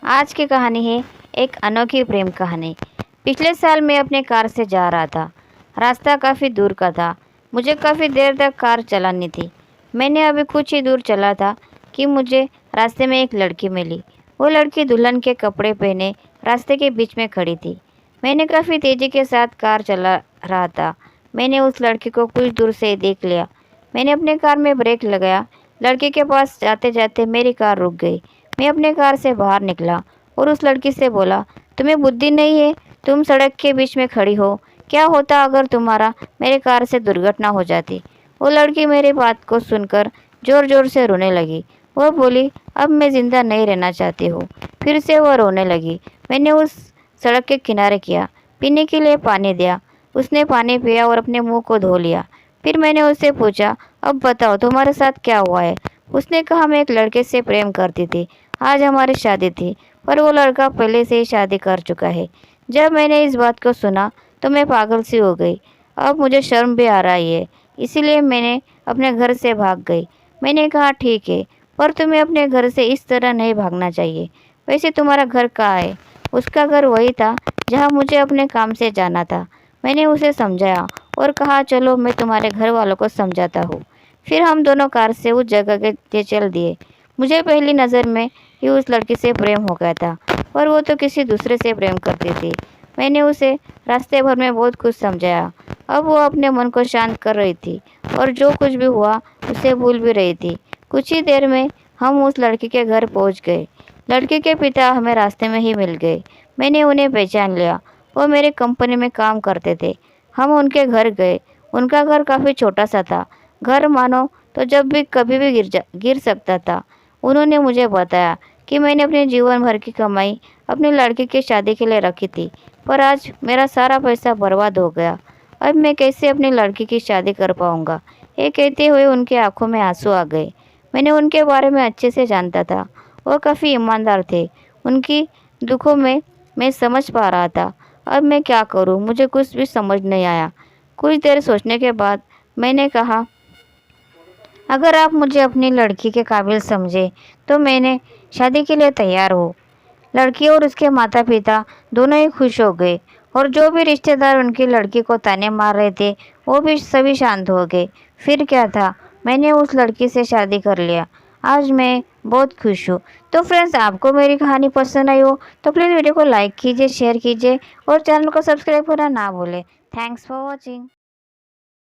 आज की कहानी है एक अनोखी प्रेम कहानी। पिछले साल मैं अपने कार से जा रहा था। रास्ता काफ़ी दूर का था। मुझे काफ़ी देर तक कार चलानी थी। मैंने अभी कुछ ही दूर चला था कि मुझे रास्ते में एक लड़की मिली। वो लड़की दुल्हन के कपड़े पहने रास्ते के बीच में खड़ी थी। मैंने काफ़ी तेज़ी के साथ कार चला रहा था। मैंने उस लड़की को कुछ दूर से ही देख लिया। मैंने अपने कार में ब्रेक लगाया। लड़की के पास जाते जाते मेरी कार रुक गई। मैं अपने कार से बाहर निकला और उस लड़की से बोला, तुम्हें बुद्धि नहीं है? तुम सड़क के बीच में खड़ी हो। क्या होता अगर तुम्हारा मेरे कार से दुर्घटना हो जाती? वो लड़की मेरी बात को सुनकर ज़ोर ज़ोर से रोने लगी। वह बोली, अब मैं ज़िंदा नहीं रहना चाहती हूँ। फिर से वह रोने लगी। मैंने उस सड़क के किनारे किया, पीने के लिए पानी दिया। उसने पानी पिया और अपने मुंह को धो लिया। फिर मैंने उससे पूछा, अब बताओ तुम्हारे साथ क्या हुआ है? उसने कहा, मैं एक लड़के से प्रेम करती थी। आज हमारी शादी थी, पर वो लड़का पहले से ही शादी कर चुका है। जब मैंने इस बात को सुना तो मैं पागल सी हो गई। अब मुझे शर्म भी आ रही है, इसीलिए मैंने अपने घर से भाग गई। मैंने कहा, ठीक है, पर तुम्हें अपने घर से इस तरह नहीं भागना चाहिए। वैसे तुम्हारा घर कहाँ है? उसका घर वही था जहाँ मुझे अपने काम से जाना था। मैंने उसे समझाया और कहा, चलो मैं तुम्हारे घर वालों को समझाता हूँ। फिर हम दोनों कार से उस जगह के लिए चल दिए। मुझे पहली नज़र में ही उस लड़की से प्रेम हो गया था, पर वो तो किसी दूसरे से प्रेम करती थी। मैंने उसे रास्ते भर में बहुत कुछ समझाया। अब वो अपने मन को शांत कर रही थी और जो कुछ भी हुआ उसे भूल भी रही थी। कुछ ही देर में हम उस लड़की के घर पहुंच गए। लड़की के पिता हमें रास्ते में ही मिल गए। मैंने उन्हें पहचान लिया। वो मेरे कंपनी में काम करते थे। हम उनके घर गए। उनका घर काफ़ी छोटा सा था। घर मानो तो जब भी कभी भी गिर सकता था। उन्होंने मुझे बताया कि मैंने अपने जीवन भर की कमाई अपनी लड़की की शादी के लिए रखी थी, पर आज मेरा सारा पैसा बर्बाद हो गया। अब मैं कैसे अपनी लड़की की शादी कर पाऊँगा? ये कहते हुए उनकी आंखों में आंसू आ गए। मैंने उनके बारे में अच्छे से जानता था। वो काफ़ी ईमानदार थे। उनकी दुखों में मैं समझ पा रहा था। अब मैं क्या करूं? मुझे कुछ भी समझ नहीं आया। कुछ देर सोचने के बाद मैंने कहा, अगर आप मुझे अपनी लड़की के काबिल समझे तो मैंने शादी के लिए तैयार हूँ। लड़की और उसके माता पिता दोनों ही खुश हो गए और जो भी रिश्तेदार उनकी लड़की को ताने मार रहे थे वो भी सभी शांत हो गए। फिर क्या था, मैंने उस लड़की से शादी कर लिया। आज मैं बहुत खुश हूँ। तो फ्रेंड्स, आपको मेरी कहानी पसंद आई हो तो प्लीज़ वीडियो को लाइक कीजिए, शेयर कीजिए और चैनल को सब्सक्राइब करना ना भूलें। Thanks for watching.